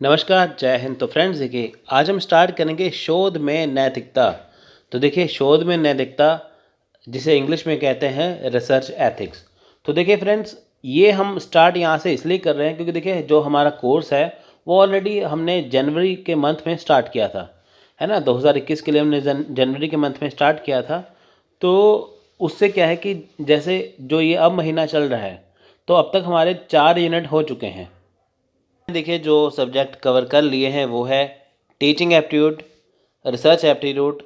नमस्कार, जय हिंद। तो फ्रेंड्स देखिए, आज हम स्टार्ट करेंगे शोध में नैतिकता। तो देखिए, शोध में नैतिकता जिसे इंग्लिश में कहते हैं रिसर्च एथिक्स। तो देखिए फ्रेंड्स, ये हम स्टार्ट यहाँ से इसलिए कर रहे हैं क्योंकि देखिए जो हमारा कोर्स है वो ऑलरेडी हमने जनवरी के मंथ में स्टार्ट किया था, है ना। 2021 के लिए हमने जनवरी के मंथ में स्टार्ट किया था। तो उससे क्या है कि जैसे जो ये अब महीना चल रहा है, तो अब तक हमारे 4 यूनिट हो चुके हैं। देखिए जो सब्जेक्ट कवर कर लिए हैं वो है teaching aptitude, research aptitude,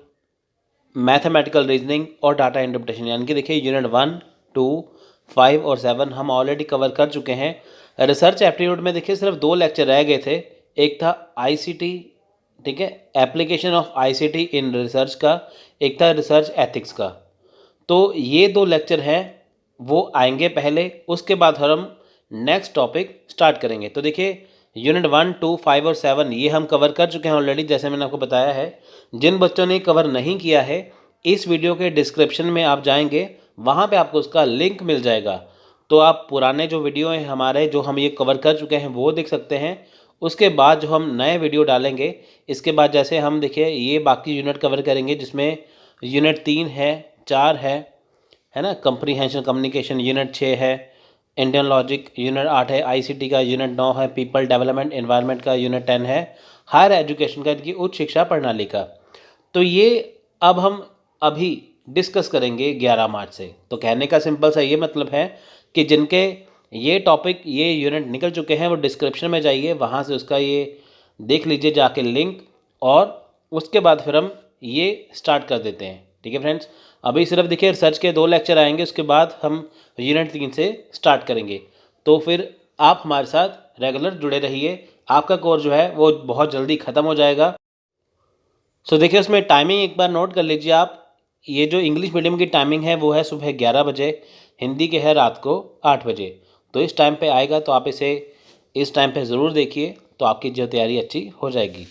mathematical reasoning और डाटा इंटरप्रिटेशन। यानी कि देखिए यूनिट 1, 2, 5 और 7 हम ऑलरेडी कवर कर चुके हैं। रिसर्च एप्टीट्यूड में देखिए सिर्फ 2 लेक्चर रह गए थे। एक था आईसीटी, ठीक है, application of ICT in research का। एक था रिसर्च एथिक्स का। तो ये 2 लेक्चर हैं वो आएंगे पहले, उसके बाद हम नेक्स्ट टॉपिक स्टार्ट करेंगे। तो देखिए यूनिट 1, 2, 5 और 7 ये हम कवर कर चुके हैं ऑलरेडी, जैसे मैंने आपको बताया है। जिन बच्चों ने कवर नहीं किया है, इस वीडियो के डिस्क्रिप्शन में आप जाएंगे, वहाँ पे आपको उसका लिंक मिल जाएगा। तो आप पुराने जो वीडियो हैं हमारे, जो हम ये कवर कर चुके हैं, वो देख सकते हैं। उसके बाद जो हम नए वीडियो डालेंगे, इसके बाद जैसे हम देखिए ये बाकी यूनिट कवर करेंगे, जिसमें यूनिट 3 है, 4 है ना, कंप्रीहेंशन कम्युनिकेशन, यूनिट 6 है, इंडियन लॉजिक, यूनिट 8 है, आईसीटी का, यूनिट 9 है, पीपल डेवलपमेंट एनवायरनमेंट का, यूनिट 10 है, हायर एजुकेशन का, की उच्च शिक्षा प्रणाली का। तो ये अब हम अभी डिस्कस करेंगे 11 मार्च से। तो कहने का सिंपल सा ये मतलब है कि जिनके ये टॉपिक, ये यूनिट निकल चुके हैं, वो डिस्क्रिप्शन में जाइए, वहाँ से उसका ये देख लीजिए जाके लिंक, और उसके बाद फिर हम ये स्टार्ट कर देते हैं। ठीक है फ्रेंड्स, अभी सिर्फ देखिए रिसर्च के 2 लेक्चर आएंगे, उसके बाद हम यूनिट 3 से स्टार्ट करेंगे। तो फिर आप हमारे साथ रेगुलर जुड़े रहिए, आपका कोर्स जो है वो बहुत जल्दी ख़त्म हो जाएगा। सो देखिए उसमें टाइमिंग एक बार नोट कर लीजिए आप। ये जो इंग्लिश मीडियम की टाइमिंग है वो है सुबह 11 बजे, हिंदी के है रात को 8 बजे। तो इस टाइम पे आएगा, तो आप इसे इस टाइम पे ज़रूर देखिए, तो आपकी जो तैयारी अच्छी हो जाएगी।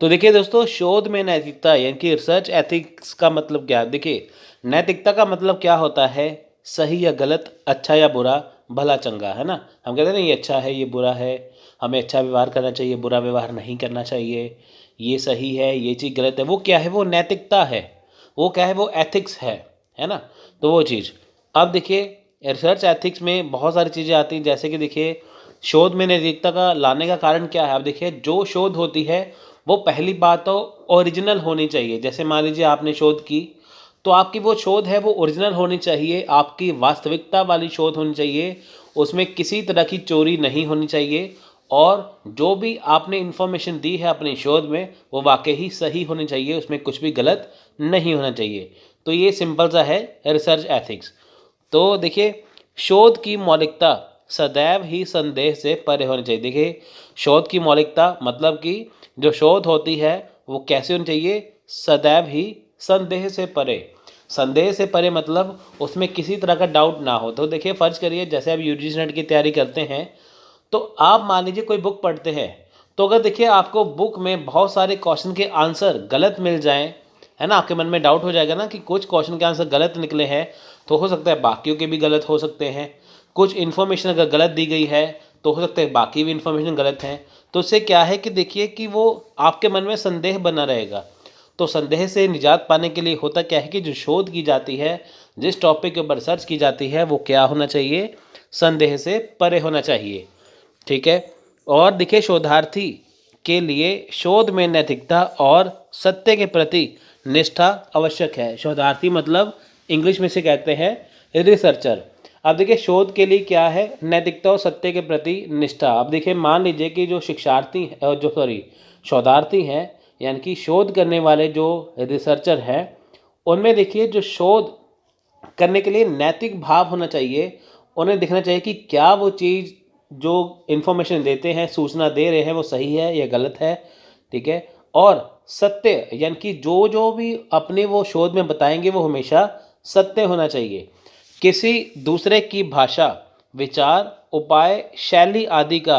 तो देखिए दोस्तों, शोध में नैतिकता यानी कि रिसर्च एथिक्स का मतलब क्या है। देखिए नैतिकता का मतलब क्या होता है, सही या गलत, अच्छा या बुरा, भला चंगा, है ना। हम कहते हैं ना ये अच्छा है, ये बुरा है, हमें अच्छा व्यवहार करना चाहिए, बुरा व्यवहार नहीं करना चाहिए, ये सही है, ये चीज़ गलत है। वो क्या है, वो नैतिकता है, वो क्या है, वो एथिक्स है ना। तो वो चीज़, अब देखिए रिसर्च एथिक्स में बहुत सारी चीज़ें आती हैं, जैसे कि देखिए शोध में नैतिकता का लाने का कारण क्या है। अब देखिए जो शोध होती है वो पहली बात तो ओरिजिनल होनी चाहिए। जैसे मान लीजिए आपने शोध की, तो आपकी वो शोध है वो ओरिजिनल होनी चाहिए, आपकी वास्तविकता वाली शोध होनी चाहिए, उसमें किसी तरह की चोरी नहीं होनी चाहिए, और जो भी आपने इन्फॉर्मेशन दी है अपनी शोध में वो वाकई ही सही होनी चाहिए, उसमें कुछ भी गलत नहीं होना चाहिए। तो ये सिंपल सा है रिसर्च एथिक्स। तो देखिए शोध की मौलिकता सदैव ही संदेह से परे होनी चाहिए। देखिए शोध की मौलिकता मतलब कि जो शोध होती है वो कैसे होनी चाहिए, सदैव ही संदेह से परे। संदेह से परे मतलब उसमें किसी तरह का डाउट ना हो। तो देखिए फ़र्ज़ करिए जैसे आप यूजीसी नेट की तैयारी करते हैं, तो आप मान लीजिए कोई बुक पढ़ते हैं, तो अगर देखिए आपको बुक में बहुत सारे क्वेश्चन के आंसर गलत मिल जाएं, है ना, आपके मन में डाउट हो जाएगा ना कि कुछ क्वेश्चन के आंसर गलत निकले हैं, तो हो सकता है बाकियों के भी गलत हो सकते हैं। कुछ इन्फॉर्मेशन अगर गलत दी गई है तो हो सकता है बाकी भी इन्फॉर्मेशन गलत है। तो उससे क्या है कि देखिए कि वो आपके मन में संदेह बना रहेगा। तो संदेह से निजात पाने के लिए होता क्या है कि जो शोध की जाती है, जिस टॉपिक के ऊपर रिसर्च की जाती है, वो क्या होना चाहिए, संदेह से परे होना चाहिए। ठीक है। और देखिए शोधार्थी के लिए शोध में नैतिकता और सत्य के प्रति निष्ठा आवश्यक है। शोधार्थी मतलब इंग्लिश में से कहते हैं रिसर्चर। अब देखिए शोध के लिए क्या है, नैतिकता और सत्य के प्रति निष्ठा। अब देखिए मान लीजिए कि जो शिक्षार्थी शोधार्थी हैं, यानी कि शोध करने वाले जो रिसर्चर हैं, उनमें देखिए जो शोध करने के लिए नैतिक भाव होना चाहिए। उन्हें देखना चाहिए कि क्या वो चीज़ जो इन्फॉर्मेशन देते हैं, सूचना दे रहे हैं, वो सही है या गलत है। ठीक है। और सत्य यानी कि जो जो भी अपने वो शोध में बताएंगे वो हमेशा सत्य होना चाहिए। किसी दूसरे की भाषा, विचार, उपाय, शैली आदि का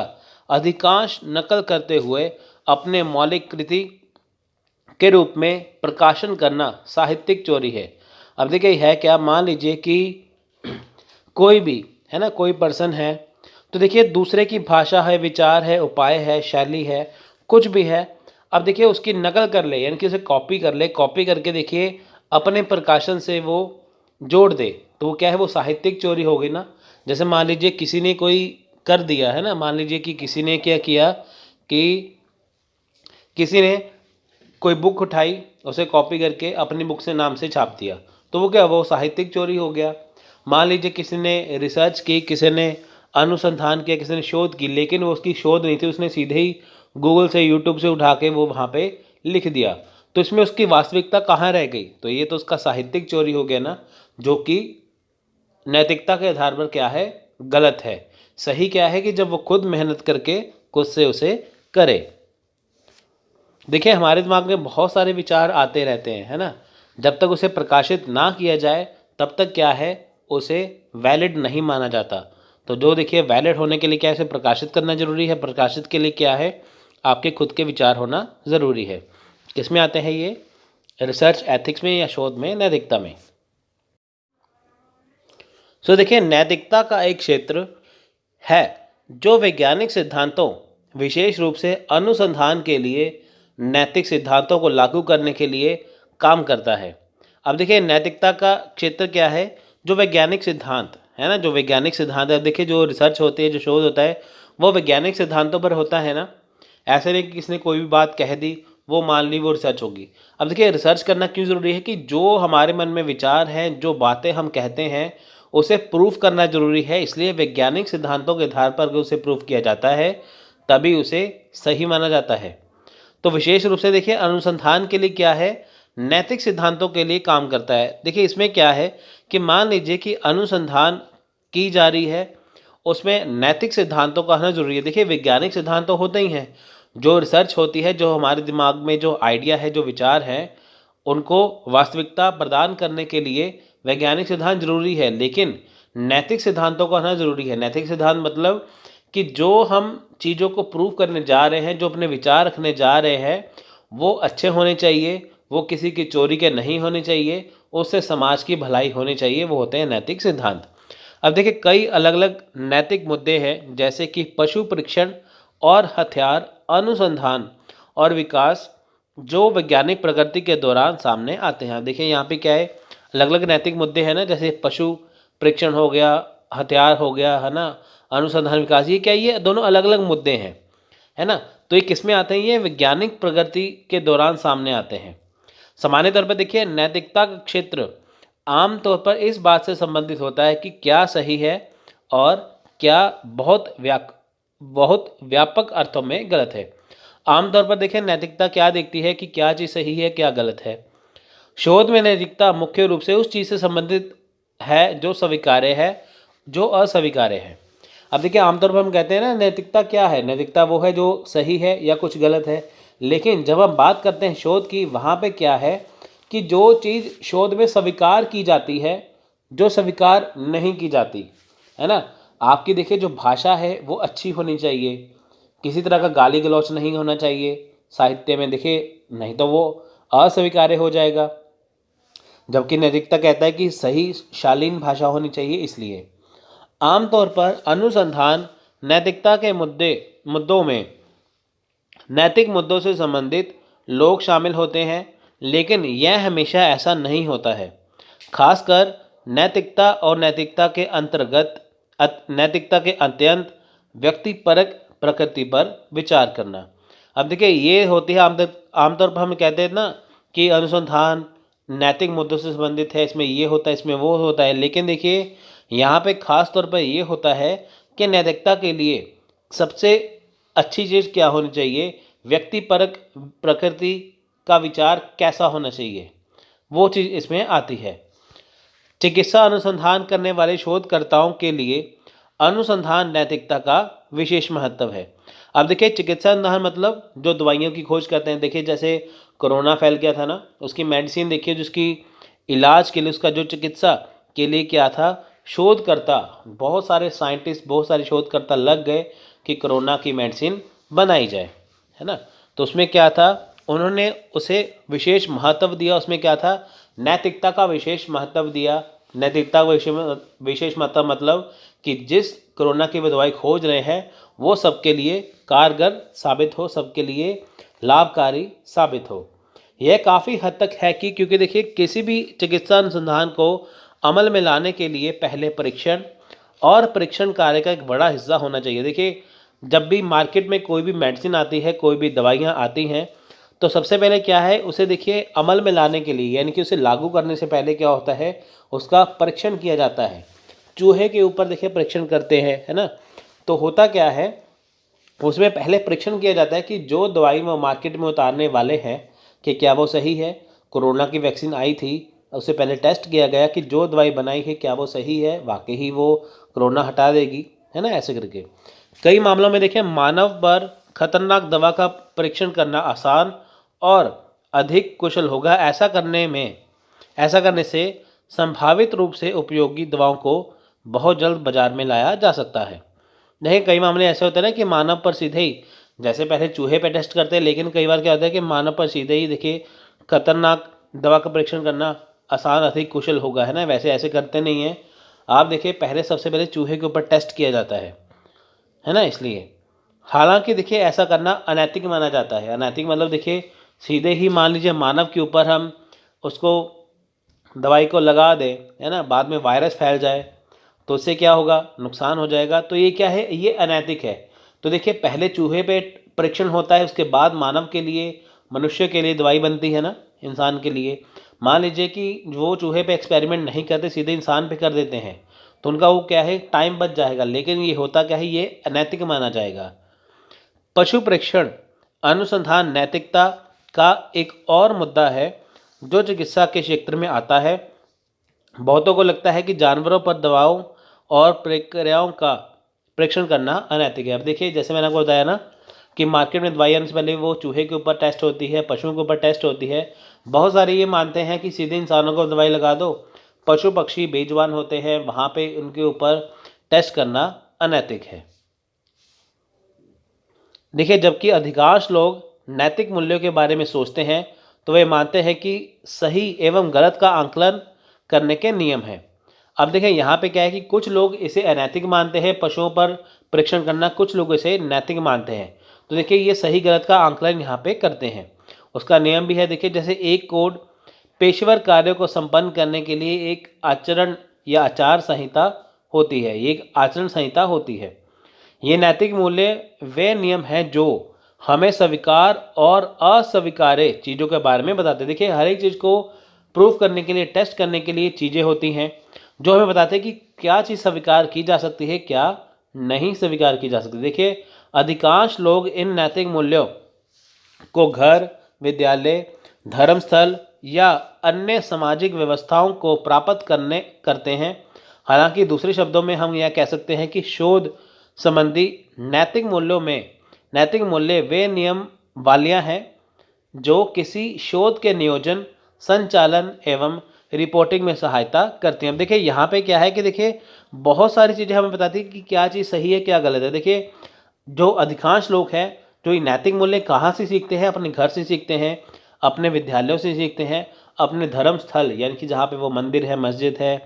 अधिकांश नकल करते हुए अपने मौलिक कृति के रूप में प्रकाशन करना साहित्यिक चोरी है। अब देखिए है क्या, मान लीजिए कि कोई भी, है ना, कोई पर्सन है, तो देखिए दूसरे की भाषा है, विचार है, उपाय है, शैली है, कुछ भी है, अब देखिए उसकी नकल कर ले, यानी कि उसे कॉपी कर ले, कॉपी करके देखिए अपने प्रकाशन से वो जोड़ दे, तो वो क्या है, वो साहित्यिक चोरी हो गई ना। जैसे मान लीजिए किसी ने कोई कर दिया है ना, मान लीजिए कि किसी ने क्या किया कि किसी ने कोई बुक उठाई, उसे कॉपी करके अपनी बुक से नाम से छाप दिया, तो वो क्या, वो साहित्यिक चोरी हो गया। मान लीजिए किसी ने रिसर्च की, किसी ने अनुसंधान किया, किसी ने शोध की, लेकिन वो उसकी शोध नहीं थी, उसने सीधे ही गूगल से, यूट्यूब से उठा के वो वहाँ पे लिख दिया, तो इसमें उसकी वास्तविकता कहाँ रह गई, तो ये तो उसका साहित्यिक चोरी हो गया ना, जो कि नैतिकता के आधार पर क्या है, गलत है। सही क्या है कि जब वो खुद मेहनत करके खुद से उसे करे। देखिए हमारे दिमाग में बहुत सारे विचार आते रहते हैं, है ना, जब तक उसे प्रकाशित ना किया जाए तब तक क्या है, उसे वैलिड नहीं माना जाता। तो जो देखिए वैलिड होने के लिए क्या है, इसे प्रकाशित करना जरूरी है, प्रकाशित के लिए क्या है, आपके खुद के विचार होना ज़रूरी है। किसमें आते हैं ये, रिसर्च एथिक्स में या शोध में, नैतिकता में। सो देखिए नैतिकता का एक क्षेत्र है जो वैज्ञानिक सिद्धांतों, विशेष रूप से अनुसंधान के लिए नैतिक सिद्धांतों को लागू करने के लिए काम करता है। अब देखिए नैतिकता का क्षेत्र क्या है, जो वैज्ञानिक सिद्धांत है ना, जो वैज्ञानिक सिद्धांत है। अब देखिए जो रिसर्च होती है, जो शोध होता है, वो वैज्ञानिक सिद्धांतों पर होता है ना। ऐसे नहीं कि किसी ने कोई भी बात कह दी, वो मान ली, वो रिसर्च होगी। अब देखिए रिसर्च करना क्यों ज़रूरी है, कि जो हमारे मन में विचार हैं, जो बातें हम कहते हैं, उसे प्रूफ करना जरूरी है। इसलिए वैज्ञानिक सिद्धांतों के आधार पर अगर उसे प्रूफ किया जाता है तभी उसे सही माना जाता है। तो विशेष रूप से देखिए अनुसंधान के लिए क्या है, नैतिक सिद्धांतों के लिए काम करता है। देखिए इसमें क्या है कि मान लीजिए कि अनुसंधान की जा रही है, उसमें नैतिक सिद्धांतों का आना जरूरी है। देखिए वैज्ञानिक सिद्धांत तो होते ही हैं, जो रिसर्च होती है, जो हमारे दिमाग में जो आइडिया है, जो विचार हैं, उनको वास्तविकता प्रदान करने के लिए वैज्ञानिक सिद्धांत जरूरी है, लेकिन नैतिक सिद्धांतों का होना जरूरी है। नैतिक सिद्धांत मतलब कि जो हम चीज़ों को प्रूव करने जा रहे हैं, जो अपने विचार रखने जा रहे हैं, वो अच्छे होने चाहिए, वो किसी की चोरी के नहीं होने चाहिए, उससे समाज की भलाई होनी चाहिए, वो होते हैं नैतिक सिद्धांत। अब देखिए कई अलग अलग नैतिक मुद्दे हैं, जैसे कि पशु परीक्षण और हथियार अनुसंधान और विकास, जो वैज्ञानिक प्रगति के दौरान सामने आते हैं। देखिए यहाँ पे क्या है, अलग अलग नैतिक मुद्दे हैं ना, जैसे पशु परीक्षण हो गया, हथियार हो गया, है ना, अनुसंधान विकास, ये क्या, ये दोनों अलग अलग मुद्दे हैं, है ना। तो ये किस में आते हैं, ये वैज्ञानिक प्रगति के दौरान सामने आते हैं। सामान्य तौर पर देखिए नैतिकता का क्षेत्र आमतौर पर इस बात से संबंधित होता है कि क्या सही है और क्या बहुत व्यापक अर्थों में गलत है। आमतौर पर देखिए नैतिकता क्या देखती है कि क्या चीज़ सही है, क्या गलत है। शोध में नैतिकता मुख्य रूप से उस चीज़ से संबंधित है जो स्वीकार्य है, जो अस्वीकार्य है। अब देखिए आमतौर पर हम कहते हैं ना, नैतिकता क्या है, नैतिकता वो है जो सही है या कुछ गलत है। लेकिन जब हम बात करते हैं शोध की, वहाँ पे क्या है कि जो चीज़ शोध में स्वीकार की जाती है, जो स्वीकार नहीं की जाती, है ना। आपकी देखिए जो भाषा है वो अच्छी होनी चाहिए, किसी तरह का गाली गलौच नहीं होना चाहिए साहित्य में, देखिए नहीं तो वो अस्वीकार्य हो जाएगा। जबकि नैतिकता कहता है कि सही शालीन भाषा होनी चाहिए। इसलिए आमतौर पर अनुसंधान नैतिकता के मुद्दों में नैतिक मुद्दों से संबंधित लोग शामिल होते हैं, लेकिन यह हमेशा ऐसा नहीं होता है। खासकर नैतिकता और नैतिकता के अत्यंत व्यक्तिपरक प्रकृति पर विचार करना। अब देखिए ये होती है आमतौर पर हम कहते हैं ना कि अनुसंधान नैतिक मुद्दों से संबंधित है, इसमें ये होता है, इसमें वो होता है। लेकिन देखिए यहाँ पे खास तौर पर ये होता है कि नैतिकता के लिए सबसे अच्छी चीज़ क्या होनी चाहिए, व्यक्तिपरक प्रकृति का विचार कैसा होना चाहिए, वो चीज़ इसमें आती है। चिकित्सा अनुसंधान करने वाले शोधकर्ताओं के लिए अनुसंधान नैतिकता का विशेष महत्व है। अब देखिए चिकित्सा अनुसंधान मतलब जो दवाइयों की खोज करते हैं। देखिए जैसे कोरोना फैल गया था ना, उसकी मेडिसिन देखिए, जिसकी इलाज के लिए, उसका जो चिकित्सा के लिए क्या था, शोधकर्ता, बहुत सारे साइंटिस्ट, बहुत सारे शोधकर्ता लग गए कि कोरोना की मेडिसिन बनाई जाए, है ना। तो उसमें क्या था, उन्होंने उसे विशेष महत्व दिया। उसमें क्या था, नैतिकता का विशेष महत्व दिया। नैतिकता का विशेष महत्व मतलब कि जिस कोरोना की वो दवाई खोज रहे हैं वो सबके लिए कारगर साबित हो, सबके लिए लाभकारी साबित हो। यह काफ़ी हद तक है कि क्योंकि देखिए किसी भी चिकित्सा अनुसंधान को अमल में लाने के लिए पहले परीक्षण और परीक्षण कार्य का एक बड़ा हिस्सा होना चाहिए। देखिए जब भी मार्केट में कोई भी मेडिसिन आती है, कोई भी दवाइयाँ आती हैं, तो सबसे पहले क्या है, उसे देखिए अमल में लाने के लिए यानी कि उसे लागू करने से पहले क्या होता है, उसका परीक्षण किया जाता है। चूहे के ऊपर देखिए परीक्षण करते हैं, है ना। तो होता क्या है, उसमें पहले परीक्षण किया जाता है कि जो दवाई वो मार्केट में उतारने वाले हैं कि क्या वो सही है। कोरोना की वैक्सीन आई थी, उससे पहले टेस्ट किया गया कि जो दवाई बनाई है क्या वो सही है, वाकई ही वो कोरोना हटा देगी, है ना। ऐसे करके कई मामलों में देखें मानव पर खतरनाक दवा का परीक्षण करना आसान और अधिक कुशल होगा। ऐसा करने से संभावित रूप से उपयोगी दवाओं को बहुत जल्द बाजार में लाया जा सकता है। देखिए कई मामले ऐसे होते हैं ना कि मानव पर सीधे ही, जैसे पहले चूहे पे टेस्ट करते हैं, लेकिन कई बार क्या होता है कि मानव पर सीधे ही देखिए खतरनाक दवा का परीक्षण करना आसान अधिक कुशल होगा, है ना। वैसे ऐसे करते नहीं हैं। आप देखिए पहले सबसे पहले चूहे के ऊपर टेस्ट किया जाता है ना। इसलिए हालांकि देखिए ऐसा करना अनैतिक माना जाता है। अनैतिक मतलब देखिए सीधे ही मान लीजिए मानव के ऊपर हम उसको दवाई को लगा दें, है ना, बाद में वायरस फैल जाए तो उससे क्या होगा, नुकसान हो जाएगा। तो ये क्या है, ये अनैतिक है। तो देखिए पहले चूहे पे परीक्षण होता है, उसके बाद मानव के लिए, मनुष्य के लिए दवाई बनती है ना, इंसान के लिए। मान लीजिए कि वो चूहे पे एक्सपेरिमेंट नहीं करते, सीधे इंसान पे कर देते हैं, तो उनका वो क्या है, टाइम बच जाएगा। लेकिन ये होता क्या है, ये अनैतिक माना जाएगा। पशु परीक्षण अनुसंधान नैतिकता का एक और मुद्दा है जो चिकित्सा के क्षेत्र में आता है। बहुतों को लगता है कि जानवरों पर दवाओं और प्रक्रियाओं का परीक्षण करना अनैतिक है। अब देखिए जैसे मैंने आपको बताया ना कि मार्केट में दवाई आने से पहले वो चूहे के ऊपर टेस्ट होती है, पशुओं के ऊपर टेस्ट होती है। बहुत सारे ये मानते हैं कि सीधे इंसानों को दवाई लगा दो, पशु पक्षी बेजुबान होते हैं, वहाँ पे उनके ऊपर टेस्ट करना अनैतिक है। देखिए जबकि अधिकांश लोग नैतिक मूल्यों के बारे में सोचते हैं तो वे मानते हैं कि सही एवं गलत का आंकलन करने के नियम हैं। अब देखें यहाँ पे क्या है कि कुछ लोग इसे अनैतिक मानते हैं, पशुओं पर परीक्षण करना, कुछ लोग इसे नैतिक मानते हैं। तो देखिए ये सही गलत का आंकलन यहाँ पे करते हैं। उसका नियम भी है। देखिए जैसे एक कोड पेशेवर कार्यों को संपन्न करने के लिए एक आचरण या आचार संहिता होती है, ये एक आचरण संहिता होती है। ये नैतिक मूल्य वे नियम हैं जो हमें स्वीकार और अस्वीकार्य चीज़ों के बारे में बताते हैं। देखिए हर एक चीज़ को प्रूव करने के लिए, टेस्ट करने के लिए चीज़ें होती हैं जो हमें बताते हैं कि क्या चीज़ स्वीकार की जा सकती है, क्या नहीं स्वीकार की जा सकती। देखिए अधिकांश लोग इन नैतिक मूल्यों को घर, विद्यालय, धर्मस्थल या अन्य सामाजिक व्यवस्थाओं को प्राप्त करते हैं। हालांकि दूसरे शब्दों में हम यह कह सकते हैं कि शोध संबंधी नैतिक मूल्य वे नियम वालियाँ हैं जो किसी शोध के नियोजन, संचालन एवं रिपोर्टिंग में सहायता करती हैं। अब देखिए यहाँ पे क्या है कि देखिए बहुत सारी चीज़ें हमें बताती है कि क्या चीज़ सही है, क्या गलत है। देखिए जो अधिकांश लोग हैं जो ये नैतिक मूल्य कहाँ से सीखते हैं, अपने घर से सीखते हैं, अपने विद्यालयों से सीखते हैं, अपने धर्म स्थल यानी कि जहाँ पे वो मंदिर है, मस्जिद है,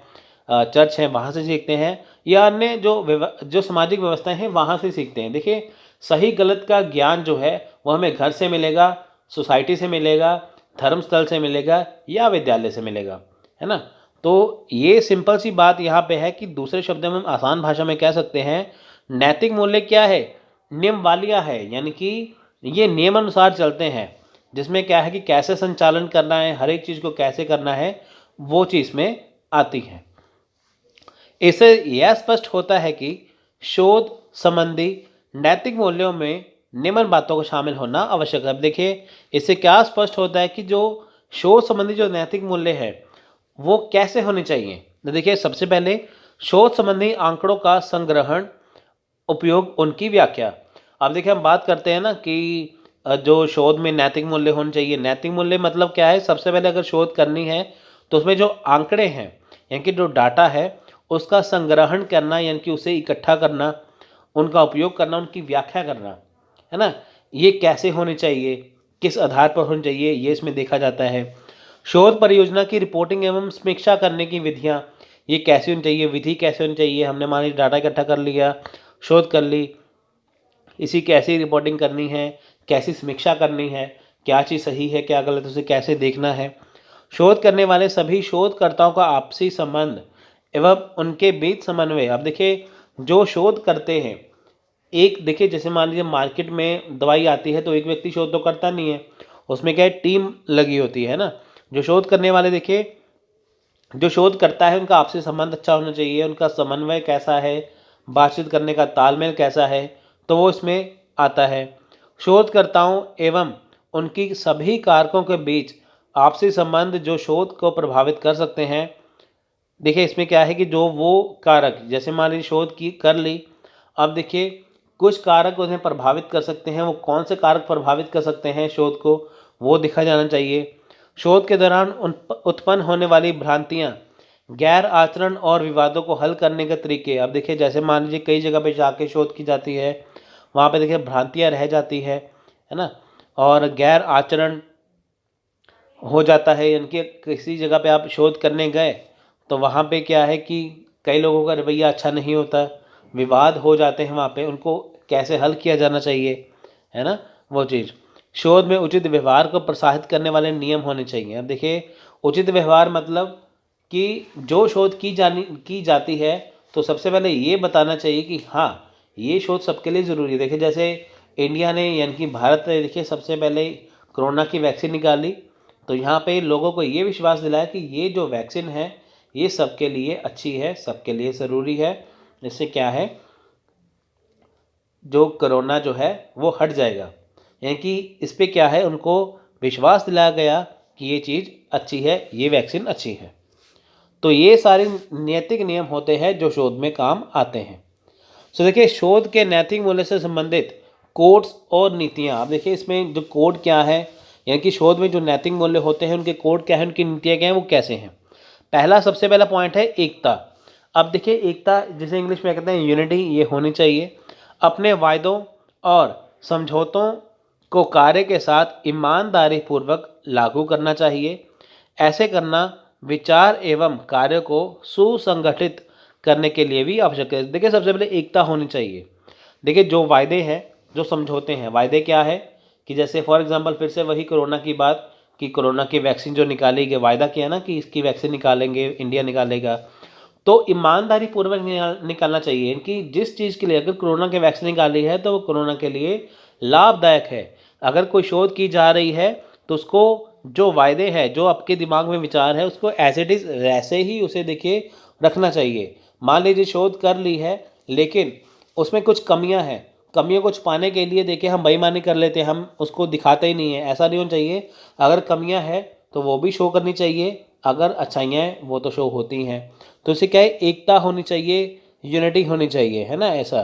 चर्च है, वहाँ से सीखते हैं, या अन्य जो सामाजिक व्यवस्थाएं हैं वहाँ से सीखते हैं। देखिए सही गलत का ज्ञान जो है वो हमें घर से मिलेगा, सोसाइटी से मिलेगा, धर्मस्थल से मिलेगा या विद्यालय से मिलेगा, है ना। तो ये सिंपल सी बात यहाँ पे है कि दूसरे शब्दों में हम आसान भाषा में कह सकते हैं नैतिक मूल्य क्या है, नियम वालिया है, यानी कि ये नियम अनुसार चलते हैं, जिसमें क्या है कि कैसे संचालन करना है, हर एक चीज़ को कैसे करना है, वो चीज़ में आती है। इससे यह स्पष्ट होता है कि शोध संबंधी नैतिक मूल्यों में निम्न बातों को शामिल होना आवश्यक है। अब देखिए इससे क्या स्पष्ट होता है कि जो शोध संबंधी जो नैतिक मूल्य है वो कैसे होने चाहिए। तो देखिए सबसे पहले शोध संबंधी आंकड़ों का संग्रहण, उपयोग, उनकी व्याख्या। अब देखिए हम बात करते हैं ना कि जो शोध में नैतिक मूल्य होने चाहिए। नैतिक मूल्य मतलब क्या है, सबसे पहले अगर शोध करनी है तो उसमें जो आंकड़े हैं यानी कि जो डाटा है उसका संग्रहण करना, यानी कि उसे इकट्ठा करना, उनका उपयोग करना, उनकी व्याख्या करना, है ना। ये कैसे होने चाहिए, किस आधार पर होनी चाहिए, ये इसमें देखा जाता है। शोध परियोजना की रिपोर्टिंग एवं समीक्षा करने की विधियाँ, ये कैसी होनी चाहिए, विधि कैसे होनी चाहिए। हमने मान लीजिए डाटा इकट्ठा कर लिया, शोध कर ली, इसी कैसी रिपोर्टिंग करनी है, कैसी समीक्षा करनी है, क्या चीज़ सही है क्या गलत, उसे कैसे देखना है। शोध करने वाले सभी शोधकर्ताओं का आपसी संबंध एवं उनके बीच समन्वय। अब देखिए जो शोध करते हैं, एक देखिए जैसे मान लीजिए मार्केट में दवाई आती है तो एक व्यक्ति शोध तो करता नहीं है, उसमें क्या है टीम लगी होती है ना। जो शोध करने वाले देखिए जो शोध करता है उनका आपसी संबंध अच्छा होना चाहिए, उनका समन्वय कैसा है, बातचीत करने का तालमेल कैसा है, तो वो इसमें आता है। शोधकर्ताओं एवं उनकी सभी कारकों के बीच आपसी संबंध जो शोध को प्रभावित कर सकते हैं। देखिए इसमें क्या है कि जो वो कारक, जैसे मान लीजिए शोध की कर ली, अब देखिए कुछ कारक उन्हें प्रभावित कर सकते हैं, वो कौन से कारक प्रभावित कर सकते हैं शोध को, वो देखा जाना चाहिए। शोध के दौरान उत्पन्न होने वाली भ्रांतियाँ, गैर आचरण और विवादों को हल करने के तरीके। अब देखिए जैसे मान लीजिए कई जगह पे जाके शोध की जाती है, वहाँ पे देखिए भ्रांतियाँ रह जाती है ना, और गैर आचरण हो जाता है। यानी कि किसी जगह पे आप शोध करने गए तो वहाँ पे क्या है कि कई लोगों का रवैया अच्छा नहीं होता, विवाद हो जाते हैं वहाँ पे, उनको कैसे हल किया जाना चाहिए, है ना वो चीज़। शोध में उचित व्यवहार को प्रोत्साहित करने वाले नियम होने चाहिए। अब देखिए उचित व्यवहार मतलब कि जो शोध की जाती है तो सबसे पहले ये बताना चाहिए कि हाँ ये शोध सबके लिए ज़रूरी है। देखिए जैसे इंडिया ने यानी कि भारत ने देखिए सबसे पहले कोरोना की वैक्सीन निकाली, तो यहाँ पे लोगों को ये विश्वास दिलाया कि ये जो वैक्सीन है ये सबके लिए अच्छी है, सबके लिए ज़रूरी है। इससे क्या है जो कोरोना जो है वो हट जाएगा। यानी कि इस पे क्या है उनको विश्वास दिलाया गया कि ये चीज़ अच्छी है, ये वैक्सीन अच्छी है। तो ये सारे नैतिक नियम होते हैं जो शोध में काम आते हैं। सो देखिए शोध के नैतिक मूल्य से संबंधित कोड्स और नीतियाँ। अब देखिए इसमें जो कोड क्या है, यानी कि शोध में जो नैतिक मूल्य होते हैं उनके कोड क्या है, उनकी नीतियाँ क्या हैं, वो कैसे हैं। सबसे पहला पॉइंट है एकता। अब देखिए एकता जिसे इंग्लिश में कहते हैं यूनिटी, ये होनी चाहिए। अपने वायदों और समझौतों को कार्य के साथ ईमानदारी पूर्वक लागू करना चाहिए। ऐसे करना विचार एवं कार्य को सुसंगठित करने के लिए भी आवश्यक है। देखिए सबसे पहले एकता होनी चाहिए। देखिए जो वायदे हैं, जो समझौते हैं, वायदे क्या है कि जैसे फॉर एग्जांपल फिर से वही कोरोना की बात कि कोरोना की वैक्सीन जो निकाली गई, वायदा किया ना कि इसकी वैक्सीन निकालेंगे, इंडिया निकालेगा, तो ईमानदारी पूर्वक निकालना चाहिए कि जिस चीज़ के लिए अगर कोरोना की वैक्सीन निकाली है तो वो कोरोना के लिए लाभदायक है। अगर कोई शोध की जा रही है तो उसको जो वायदे हैं, जो आपके दिमाग में विचार है, उसको एज इट इज़ वैसे ही उसे देखिए रखना चाहिए। मान लीजिए शोध कर ली है लेकिन उसमें कुछ कमियां हैं, कमियों को छुपाने के लिए देखिए हम बेईमानी कर लेते हैं, हम उसको दिखाते ही नहीं है, ऐसा नहीं होना चाहिए। अगर कमियां हैं तो वो भी शो करनी चाहिए, अगर अच्छाइयाँ हैं वो तो शो होती हैं। तो इससे क्या है एकता होनी चाहिए, यूनिटी होनी चाहिए, है ना ऐसा।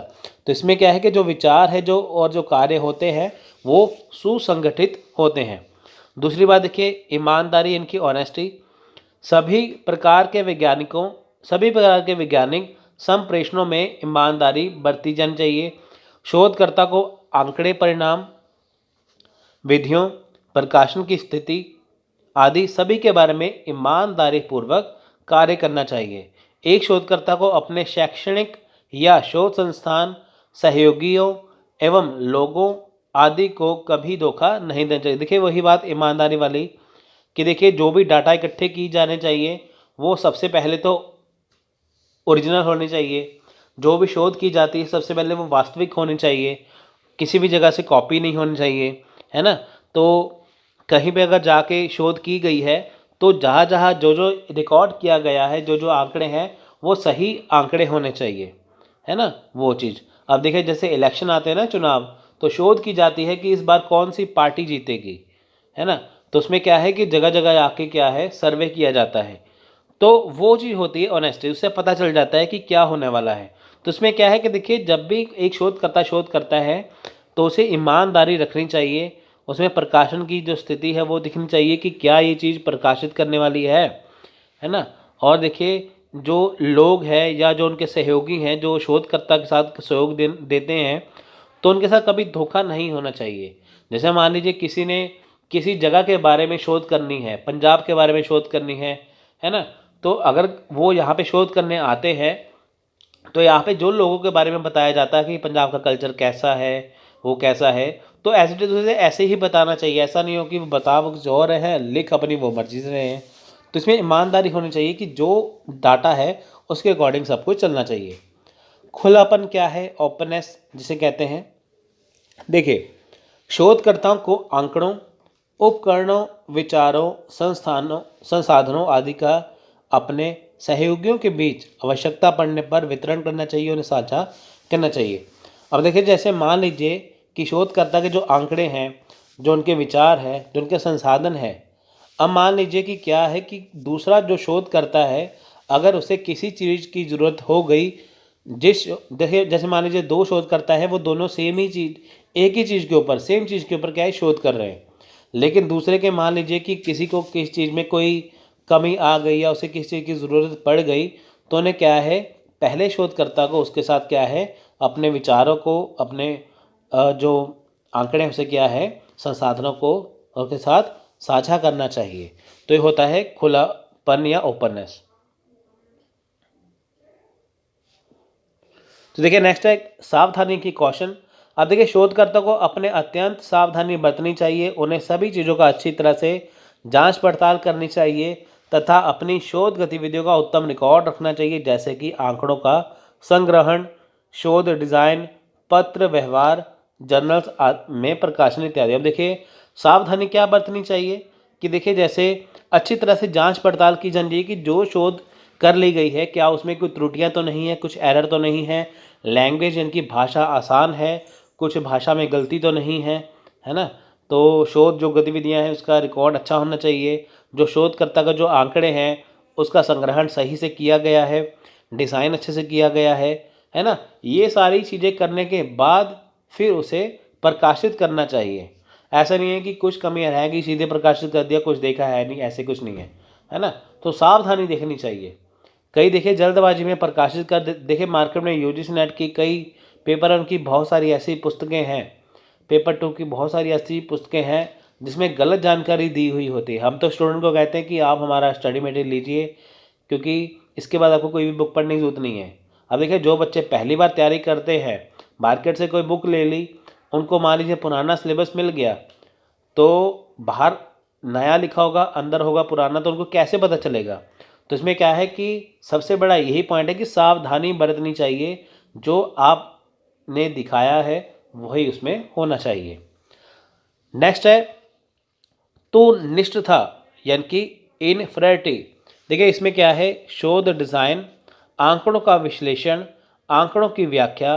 तो इसमें क्या है कि जो विचार है जो और जो कार्य होते हैं वो सुसंगठित होते हैं। दूसरी बात देखिए ईमानदारी, इनकी ऑनेस्टी। सभी प्रकार के वैज्ञानिक संप्रेषणों में ईमानदारी बरती जानी चाहिए। शोधकर्ता को आंकड़े, परिणाम, विधियों, प्रकाशन की स्थिति आदि सभी के बारे में ईमानदारी पूर्वक कार्य करना चाहिए। एक शोधकर्ता को अपने शैक्षणिक या शोध संस्थान, सहयोगियों एवं लोगों आदि को कभी धोखा नहीं देना चाहिए। देखिए वही बात ईमानदारी वाली कि देखिए जो भी डाटा इकट्ठे की जाने चाहिए वो सबसे पहले तो ओरिजिनल होनी चाहिए। जो भी शोध की जाती है सबसे पहले वो वास्तविक होनी चाहिए, किसी भी जगह से कॉपी नहीं होनी चाहिए, है ना। तो कहीं पे अगर जाके शोध की गई है तो जहाँ जहाँ जो जो रिकॉर्ड किया गया है, जो जो आंकड़े हैं वो सही आंकड़े होने चाहिए, है ना वो चीज़। अब देखिए जैसे इलेक्शन आते हैं ना, चुनाव, तो शोध की जाती है कि इस बार कौन सी पार्टी जीतेगी, है ना। तो उसमें क्या है कि जगह जगह आके क्या है सर्वे किया जाता है, तो वो चीज़ होती है ऑनेस्टी, उससे पता चल जाता है कि क्या होने वाला है। तो उसमें क्या है कि देखिए जब भी एक शोध करता है तो उसे ईमानदारी रखनी चाहिए, उसमें प्रकाशन की जो स्थिति है वो दिखनी चाहिए कि क्या ये चीज़ प्रकाशित करने वाली है ना। और देखिए जो लोग हैं या जो उनके सहयोगी हैं जो शोधकर्ता के साथ सहयोग देते हैं तो उनके साथ कभी धोखा नहीं होना चाहिए। जैसे मान लीजिए किसी ने किसी जगह के बारे में शोध करनी है, पंजाब के बारे में शोध करनी है ना, तो अगर वो यहाँ पे शोध करने आते हैं तो यहाँ पे जो लोगों के बारे में बताया जाता है कि पंजाब का कल्चर कैसा है, वो कैसा है, तो ऐसे उसे ऐसे ही बताना चाहिए। ऐसा नहीं हो कि वो बता वो कुछ और है, लिख अपनी वो मर्जी से रहे हैं। तो इसमें ईमानदारी होनी चाहिए कि जो डाटा है उसके अकॉर्डिंग सब कुछ चलना चाहिए। खुलापन क्या है, ओपननेस जिसे कहते हैं। देखिए, शोधकर्ताओं को आंकड़ों, उपकरणों, विचारों, संसाधनों आदि का अपने सहयोगियों के बीच आवश्यकता पड़ने पर वितरण करना चाहिए, उन्हें साझा करना चाहिए। अब देखिए, जैसे मान लीजिए कि शोधकर्ता के जो आंकड़े हैं, जो उनके विचार हैं, जो उनके संसाधन हैं, अब मान लीजिए कि क्या है कि दूसरा जो शोध करता है, अगर उसे किसी चीज़ की ज़रूरत हो गई, देखिए जैसे मान लीजिए दो शोध करता है, वो दोनों सेम ही चीज़, एक ही चीज़ के ऊपर, सेम चीज़ के ऊपर क्या है शोध कर रहे हैं, लेकिन दूसरे के मान लीजिए कि किसी को किस चीज़ में कोई कमी आ गई या उसे किसी चीज़ की ज़रूरत पड़ गई, तो उन्हें क्या है, पहले शोधकर्ता को उसके साथ क्या है, अपने विचारों को, अपने जो आंकड़े हैं उसे क्या है, संसाधनों को उसके साथ साझा करना चाहिए। तो ये होता है खुलापन या ओपननेस। तो देखिए नेक्स्ट है सावधानी की कौशल। अब देखिए, शोधकर्ता को अपने अत्यंत सावधानी बरतनी चाहिए, उन्हें सभी चीज़ों का अच्छी तरह से जांच पड़ताल करनी चाहिए तथा अपनी शोध गतिविधियों का उत्तम रिकॉर्ड रखना चाहिए, जैसे कि आंकड़ों का संग्रहण, शोध डिज़ाइन, पत्र व्यवहार, जर्नल्स में प्रकाशन इत्यादि। अब देखिए, सावधानी क्या बरतनी चाहिए कि देखिए, जैसे अच्छी तरह से जांच पड़ताल की जानी चाहिए कि जो शोध कर ली गई है क्या उसमें कोई त्रुटियां तो नहीं है, कुछ एरर तो नहीं है, लैंग्वेज इनकी भाषा आसान है, कुछ भाषा में गलती तो नहीं है ना। तो शोध जो गतिविधियां हैं उसका रिकॉर्ड अच्छा होना चाहिए, जो शोधकर्ता का जो आंकड़े हैं उसका संग्रहण सही से किया गया है, डिज़ाइन अच्छे से किया गया है ना। ये सारी चीज़ें करने के बाद फिर उसे प्रकाशित करना चाहिए। ऐसा नहीं है कि कुछ कमियां रहेंगी सीधे प्रकाशित कर दिया, कुछ देखा है नहीं, ऐसे कुछ नहीं है ना। तो सावधानी देखनी चाहिए। कई देखिए जल्दबाजी में प्रकाशित कर देखिए, मार्केट में यूजीसी नेट की कई पेपर है, उनकी बहुत सारी ऐसी पुस्तकें हैं, पेपर 2 की बहुत सारी ऐसी पुस्तकें हैं जिसमें गलत जानकारी दी हुई होती है। हम तो स्टूडेंट को कहते हैं कि आप हमारा स्टडी मटेरियल लीजिए, क्योंकि इसके बाद आपको कोई भी बुक पढ़ने की जरूरत नहीं है। अब देखिए, जो बच्चे पहली बार तैयारी करते हैं, मार्केट से कोई बुक ले ली, उनको मान लीजिए पुराना सिलेबस मिल गया, तो बाहर नया लिखा होगा, अंदर होगा पुराना, तो उनको कैसे पता चलेगा। तो इसमें क्या है कि सबसे बड़ा यही पॉइंट है कि सावधानी बरतनी चाहिए, जो आपने दिखाया है वही उसमें होना चाहिए। नेक्स्ट है तो निष्ठता यानी कि इनफिनिटी। देखिए, इसमें क्या है, शोध डिज़ाइन, आंकड़ों का विश्लेषण, आंकड़ों की व्याख्या,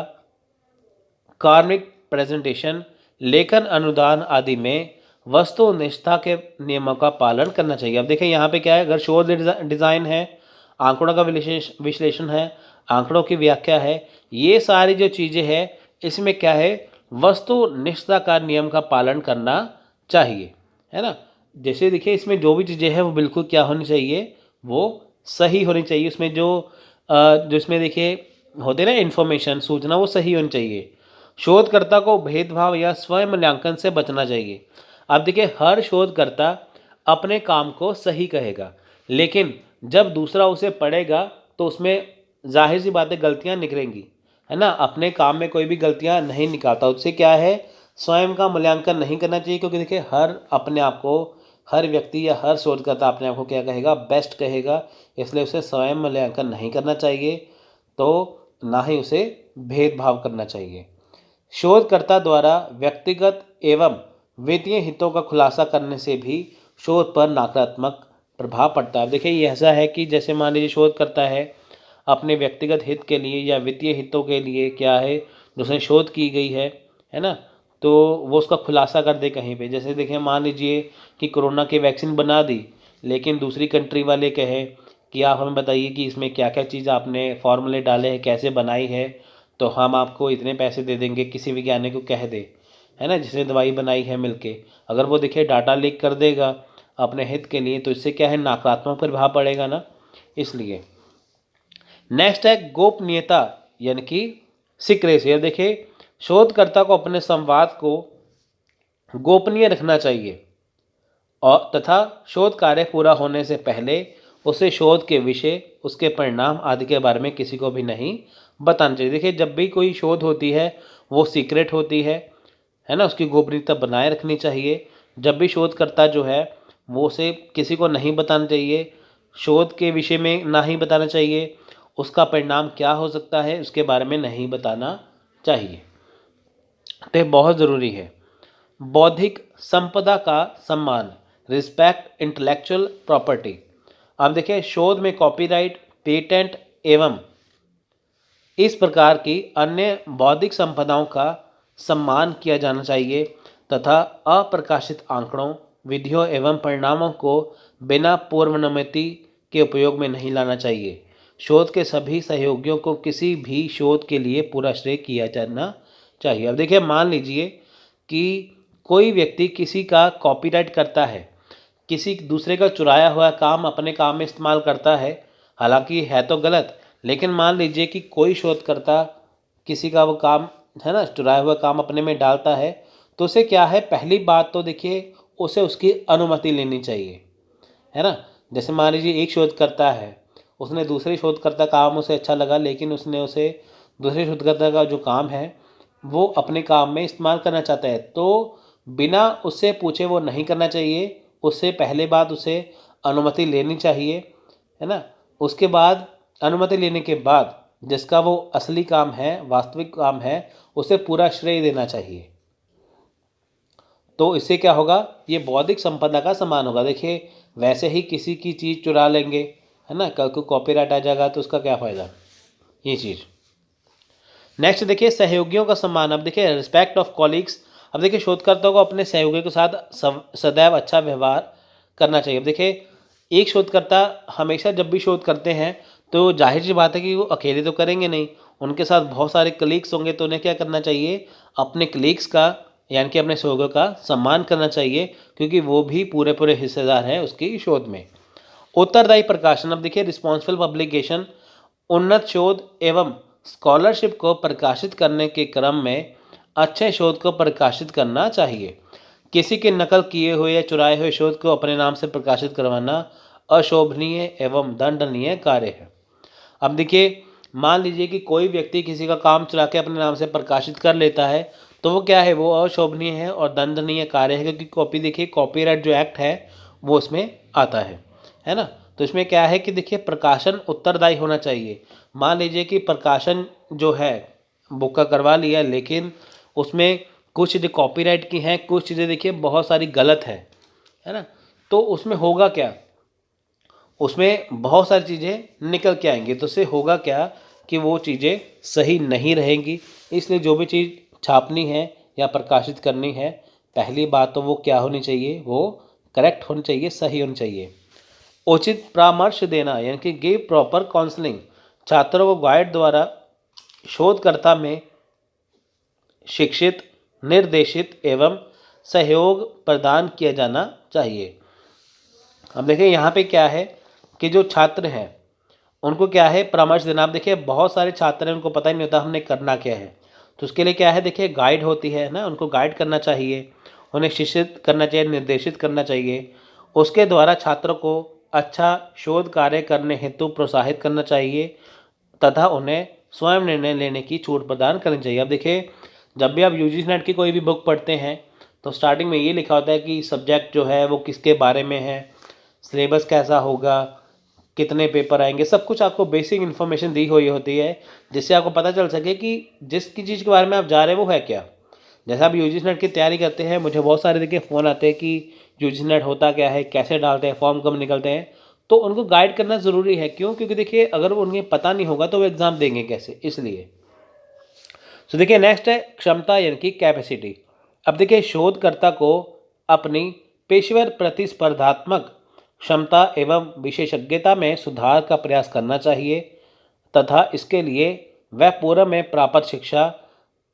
कार्मिक प्रेजेंटेशन, लेखन अनुदान आदि में वस्तुनिष्ठता के नियमों का पालन करना चाहिए। अब देखिए, यहाँ पे क्या है, अगर शोध डिज़ाइन है, आंकड़ों का विश्लेषण है, आंकड़ों की व्याख्या है, ये सारी जो चीज़ें हैं इसमें क्या है, वस्तुनिष्ठता का नियम का पालन करना चाहिए, है ना। जैसे देखिए, इसमें जो भी चीज़ें हैं वो बिल्कुल क्या होनी चाहिए, वो सही होनी चाहिए। उसमें जो इसमें देखिए होते ना इन्फॉर्मेशन, सूचना, वो सही होनी चाहिए। शोधकर्ता को भेदभाव या स्वयं मूल्यांकन से बचना चाहिए। अब देखिए, हर शोधकर्ता अपने काम को सही कहेगा, लेकिन जब दूसरा उसे पढ़ेगा तो उसमें जाहिर सी बातें गलतियां निकलेंगी, है ना। अपने काम में कोई भी गलतियां नहीं निकालता, उससे क्या है, स्वयं का मूल्यांकन नहीं करना चाहिए, क्योंकि देखिए हर व्यक्ति या हर शोधकर्ता अपने आप को क्या कहेगा, बेस्ट कहेगा, इसलिए उसे स्वयं मूल्यांकन नहीं करना चाहिए, तो ना ही उसे भेदभाव करना चाहिए। शोधकर्ता द्वारा व्यक्तिगत एवं वित्तीय हितों का खुलासा करने से भी शोध पर नकारात्मक प्रभाव पड़ता है। देखिए, ये ऐसा है कि जैसे मान लीजिए शोध करता है अपने व्यक्तिगत हित के लिए या वित्तीय हितों के लिए, क्या है, जिसने शोध की गई है ना, तो वो उसका खुलासा कर दे कहीं पे। जैसे देखिए, मान लीजिए कि कोरोना की वैक्सीन बना दी, लेकिन दूसरी कंट्री वाले कहे कि आप हमें बताइए कि इसमें क्या क्या चीज़ आपने फॉर्मूले डाले हैं, कैसे बनाई है, तो हम आपको इतने पैसे दे देंगे। किसी वैज्ञानिक को कह दे, है ना, जिसने दवाई बनाई है मिलके, अगर वो देखिए डाटा लीक कर देगा अपने हित के लिए, तो इससे क्या है, नकारात्मक प्रभाव पड़ेगा ना, इसलिए। नेक्स्ट है गोपनीयता यानी कि सीक्रेसी। देखिए, शोधकर्ता को अपने संवाद को गोपनीय रखना चाहिए और तथा शोध कार्य पूरा होने से पहले उसे शोध के विषय, उसके परिणाम आदि के बारे में किसी को भी नहीं बताना चाहिए। देखिए जब भी कोई शोध होती है वो सीक्रेट होती है ना, उसकी गोपनीयता बनाए रखनी चाहिए। जब भी शोधकर्ता जो है वो उसे किसी को नहीं बताना चाहिए, शोध के विषय में ना ही बताना चाहिए, उसका परिणाम क्या हो सकता है उसके बारे में नहीं बताना चाहिए। तो ये बहुत ज़रूरी है। बौद्धिक संपदा का सम्मान, रिस्पेक्ट इंटेलेक्चुअल प्रॉपर्टी। अब देखिए शोध में कॉपीराइट, पेटेंट एवं इस प्रकार की अन्य बौद्धिक संपदाओं का सम्मान किया जाना चाहिए तथा अप्रकाशित आंकड़ों, विधियों एवं परिणामों को बिना पूर्वानुमति के उपयोग में नहीं लाना चाहिए। शोध के सभी सहयोगियों को किसी भी शोध के लिए पूरा श्रेय किया जाना चाहिए। अब देखिए मान लीजिए कि कोई व्यक्ति किसी का कॉपीराइट करता है, किसी दूसरे का चुराया हुआ काम अपने काम में इस्तेमाल करता है, हालांकि है तो गलत, लेकिन मान लीजिए कि कोई शोधकर्ता किसी का वो काम है ना चुराया हुआ काम अपने में डालता है, तो उसे क्या है, पहली बात तो देखिए उसे उसकी अनुमति लेनी चाहिए, है ना। जैसे मान लीजिए एक शोधकर्ता है, उसने दूसरे शोधकर्ता काम उसे अच्छा लगा, लेकिन उसने उसे दूसरे शोधकर्ता का जो काम है वो अपने काम में इस्तेमाल करना चाहता है, तो बिना उससे पूछे वो नहीं करना चाहिए। उससे पहले बात उसे अनुमति लेनी चाहिए, है ना। उसके बाद अनुमति लेने के बाद जिसका वो असली काम है, वास्तविक काम है, उसे पूरा श्रेय देना चाहिए। तो इससे क्या होगा, ये बौद्धिक संपदा का सम्मान होगा। देखिए वैसे ही किसी की चीज़ चुरा लेंगे, है ना, कल को कॉपीराइट आ जाएगा तो उसका क्या फ़ायदा, ये चीज़। नेक्स्ट देखिए सहयोगियों का सम्मान। अब देखिए रिस्पेक्ट ऑफ कॉलीग्स। अब देखिए शोधकर्ताओं को अपने सहयोगियों के साथ सदैव अच्छा व्यवहार करना चाहिए। अब देखिए एक शोधकर्ता हमेशा जब भी शोध करते हैं तो जाहिर सी बात है कि वो अकेले तो करेंगे नहीं, उनके साथ बहुत सारे कलीग्स होंगे, तो उन्हें क्या करना चाहिए, अपने कलीग्स का यानी कि अपने सहयोगियों का सम्मान करना चाहिए, क्योंकि वो भी पूरे पूरे हिस्सेदार हैं उसकी शोध में। उत्तरदायी प्रकाशन। अब देखिए रिस्पॉन्सिबल पब्लिकेशन, उन्नत शोध एवं स्कॉलरशिप को प्रकाशित करने के क्रम में अच्छे शोध को प्रकाशित करना चाहिए। किसी के नकल किए हुए या चुराए हुए शोध को अपने नाम से प्रकाशित करवाना अशोभनीय एवं दंडनीय कार्य है। अब देखिए मान लीजिए कि कोई व्यक्ति किसी का काम चुरा के अपने नाम से प्रकाशित कर लेता है, तो वो क्या है, वो अशोभनीय है और दंडनीय कार्य है, क्योंकि कॉपी देखिए कॉपीराइट जो एक्ट है वो उसमें आता है ना। तो इसमें क्या है कि देखिए प्रकाशन उत्तरदायी होना चाहिए। मान लीजिए कि प्रकाशन जो है बुक का करवा लिया, लेकिन उसमें कुछ चीज़ें कॉपीराइट की हैं, कुछ चीज़ें देखिए बहुत सारी गलत है ना, तो उसमें होगा क्या, उसमें बहुत सारी चीज़ें निकल के आएंगी, तो उससे होगा क्या कि वो चीज़ें सही नहीं रहेंगी। इसलिए जो भी चीज़ छापनी है या प्रकाशित करनी है, पहली बात तो वो क्या होनी चाहिए, वो करेक्ट होनी चाहिए, सही होनी चाहिए। उचित परामर्श देना यानी कि गिव प्रॉपर काउंसलिंग, छात्रों को गाइड द्वारा शोधकर्ता में शिक्षित, निर्देशित एवं सहयोग प्रदान किया जाना चाहिए। अब देखिए यहाँ पे क्या है कि जो छात्र हैं उनको क्या है, परामर्श देना। आप देखिए बहुत सारे छात्र हैं, उनको पता ही नहीं होता हमने करना क्या है, तो उसके लिए क्या है, देखिए गाइड होती है ना, उनको गाइड करना चाहिए, उन्हें शिक्षित करना चाहिए, निर्देशित करना चाहिए। उसके द्वारा छात्रों को अच्छा शोध कार्य करने हेतु प्रोत्साहित करना चाहिए तथा उन्हें स्वयं निर्णय लेने की छूट प्रदान करनी चाहिए। अब देखिए जब भी आप यूजीसी नेट की कोई भी बुक पढ़ते हैं तो स्टार्टिंग में ये लिखा होता है कि सब्जेक्ट जो है वो किसके बारे में है, सिलेबस कैसा होगा, कितने पेपर आएंगे, सब कुछ आपको बेसिक इन्फॉर्मेशन दी हुई होती है, जिससे आपको पता चल सके कि जिसकी चीज़ के बारे में आप जा रहे हैं वो है क्या। जैसे आप यूजीसी नेट की तैयारी करते हैं, मुझे बहुत सारे देखिए फ़ोन आते हैं कि यूजीसी नेट होता क्या है, कैसे डालते हैं, फॉर्म कब निकलते हैं, तो उनको गाइड करना ज़रूरी है। क्यों, क्योंकि देखिए अगर वो उन्हें पता नहीं होगा तो वो एग्ज़ाम देंगे कैसे, इसलिए। तो देखिए नेक्स्ट है क्षमता यानी कि कैपेसिटी। अब देखिए शोधकर्ता को अपनी पेशेवर प्रतिस्पर्धात्मक क्षमता एवं विशेषज्ञता में सुधार का प्रयास करना चाहिए तथा इसके लिए वह पूर्व में प्राप्त शिक्षा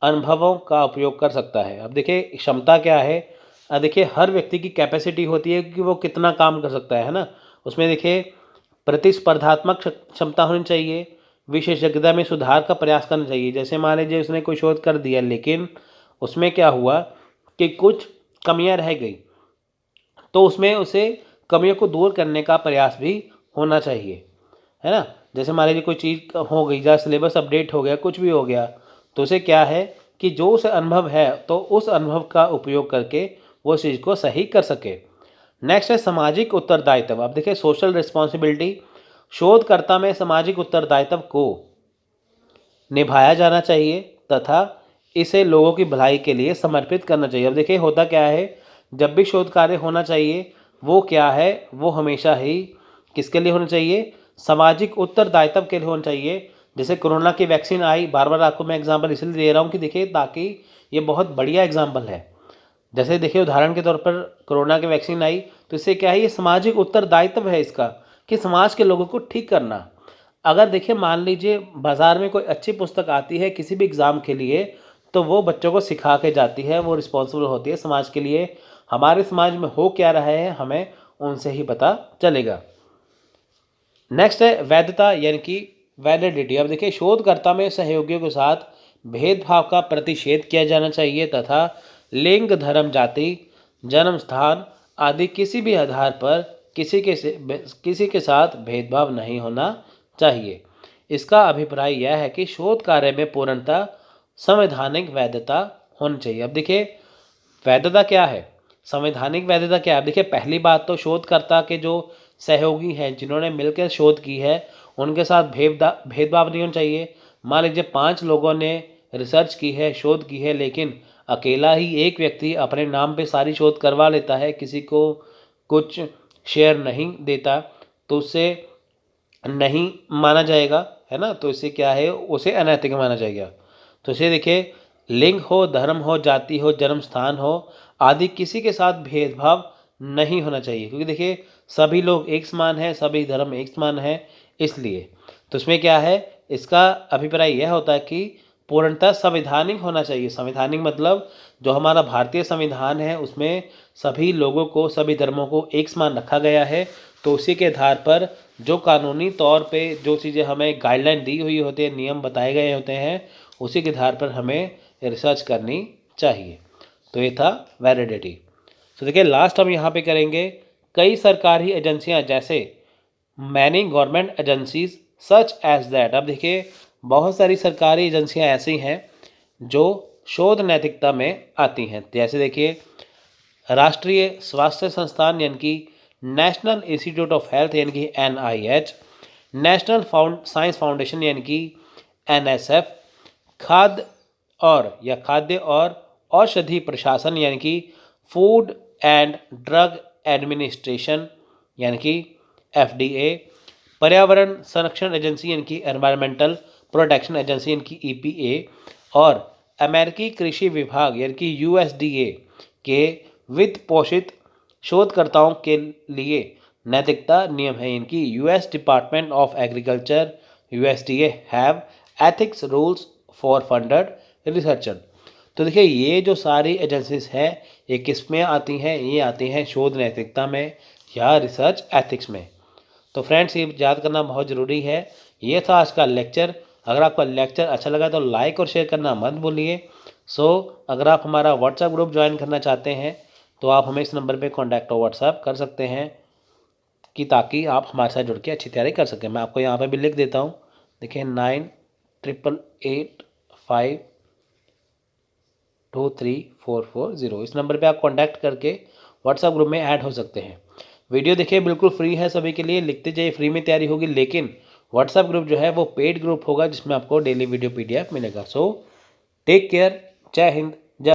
अनुभवों का उपयोग कर सकता है। अब देखिए क्षमता क्या है, देखिए हर व्यक्ति की कैपेसिटी होती है कि वो कितना काम कर सकता है ना। उसमें देखिए प्रतिस्पर्धात्मक क्षमता होनी चाहिए, विशेषज्ञता में सुधार का प्रयास करना चाहिए। जैसे मान लीजिए उसने कोई शोध कर दिया, लेकिन उसमें क्या हुआ कि कुछ कमियां रह गई, तो उसमें उसे कमियों को दूर करने का प्रयास भी होना चाहिए, है ना। जैसे मान लीजिए कोई चीज़ हो गई या सिलेबस अपडेट हो गया, कुछ भी हो गया, तो उसे क्या है कि जो उसे अनुभव है तो उस अनुभव का उपयोग करके वो चीज़ को सही कर सके। नेक्स्ट है सामाजिक उत्तरदायित्व। अब देखिए सोशल रिस्पॉन्सिबिलिटी, शोधकर्ता में सामाजिक उत्तरदायित्व को निभाया जाना चाहिए तथा इसे लोगों की भलाई के लिए समर्पित करना चाहिए। अब देखिए होता क्या है, जब भी शोध कार्य होना चाहिए वो क्या है, वो हमेशा ही किसके लिए होना चाहिए, सामाजिक उत्तरदायित्व के लिए होना चाहिए। जैसे कोरोना की वैक्सीन आई, बार बार आपको मैं एग्जांपल इसलिए दे रहा हूँ कि देखिए ताकि ये बहुत बढ़िया एग्जांपल है। जैसे देखिए उदाहरण के तौर पर कोरोना की वैक्सीन आई, तो इससे क्या है, ये सामाजिक उत्तरदायित्व है इसका कि समाज के लोगों को ठीक करना। अगर देखिए मान लीजिए बाज़ार में कोई अच्छी पुस्तक आती है किसी भी एग्ज़ाम के लिए, तो वो बच्चों को सिखा के जाती है, वो रिस्पॉन्सिबल होती है समाज के लिए। हमारे समाज में हो क्या रहा है हमें उनसे ही पता चलेगा। नेक्स्ट है वैधता यानी कि वैलिडिटी। अब देखिए शोधकर्ता में सहयोगियों के साथ भेदभाव का प्रतिषेध किया जाना चाहिए तथा लिंग, धर्म, जाति, जन्म स्थान आदि किसी भी आधार पर किसी के साथ भेदभाव नहीं होना चाहिए। इसका अभिप्राय यह है कि शोध कार्य में पूर्णतः संवैधानिक वैधता होनी चाहिए। अब देखिए वैधता क्या है, संवैधानिक वैधता क्या है। देखिए पहली बात तो शोधकर्ता के जो सहयोगी हैं जिन्होंने मिलकर शोध की है उनके साथ भेदभाव नहीं होना चाहिए। मान लीजिए 5 लोगों ने रिसर्च की है, शोध की है, लेकिन अकेला ही एक व्यक्ति अपने नाम पे सारी शोध करवा लेता है, किसी को कुछ शेयर नहीं देता, तो उससे नहीं माना जाएगा, है ना। तो इससे क्या है, उसे अनैतिक माना जाएगा। तो इसे देखिए लिंग हो, धर्म हो, जाति हो, जन्म स्थान हो आदि किसी के साथ भेदभाव नहीं होना चाहिए, क्योंकि देखिए सभी लोग एक समान हैं, सभी धर्म एक समान हैं, इसलिए। तो इसमें क्या है, इसका अभिप्राय यह होता है कि पूर्णतः संवैधानिक होना चाहिए। संवैधानिक मतलब जो हमारा भारतीय संविधान है उसमें सभी लोगों को, सभी धर्मों को एक समान रखा गया है। तो उसी के आधार पर जो कानूनी तौर पे जो चीज़ें हमें गाइडलाइन दी हुई होती है, नियम बताए गए होते हैं, उसी के आधार पर हमें रिसर्च करनी चाहिए। तो ये था वैलिडिटी। तो देखिए लास्ट हम यहाँ पे करेंगे कई सरकारी एजेंसियाँ जैसे many government agencies such as that. अब देखिए बहुत सारी सरकारी एजेंसियाँ ऐसी हैं जो शोध नैतिकता में आती हैं। जैसे देखिए राष्ट्रीय स्वास्थ्य संस्थान यानी कि नेशनल इंस्टीट्यूट ऑफ हेल्थ यानी कि NIH, नेशनल साइंस फाउंडेशन यानी कि NSF, खाद्य और औषधि प्रशासन यानी कि फूड एंड ड्रग एडमिनिस्ट्रेशन यानी कि FDA, पर्यावरण संरक्षण एजेंसी यानी कि एनवायरमेंटल प्रोटेक्शन एजेंसी यानी कि EPA और अमेरिकी कृषि विभाग यानी कि USDA के वित्त पोषित शोधकर्ताओं के लिए नैतिकता नियम है। इनकी US department of agriculture USDA have ethics rules for funded researcher. तो देखिए ये जो सारी एजेंसीज हैं ये किस में आती हैं, ये आती हैं शोध नैतिकता में या रिसर्च एथिक्स में। तो फ्रेंड्स ये याद करना बहुत ज़रूरी है। ये था आज का लेक्चर। अगर आपका लेक्चर अच्छा लगा तो लाइक और शेयर करना मत भूलिए। अगर आप हमारा व्हाट्सएप ग्रुप ज्वाइन करना चाहते हैं तो आप हमें इस नंबर पे कांटेक्ट और व्हाट्सएप कर सकते हैं कि ताकि आप हमारे साथ जुड़ के अच्छी तैयारी कर सकें। मैं आपको यहाँ पे भी लिख देता हूँ, देखिए 9888523440। इस नंबर पे आप कांटेक्ट करके व्हाट्सएप ग्रुप में ऐड हो सकते हैं। वीडियो देखिए बिल्कुल फ्री है सभी के लिए, लिखते जाइए, फ्री में तैयारी होगी, लेकिन व्हाट्सएप ग्रुप जो है वो पेड ग्रुप होगा जिसमें आपको डेली वीडियो PDF मिलेगा। टेक केयर, जय हिंद।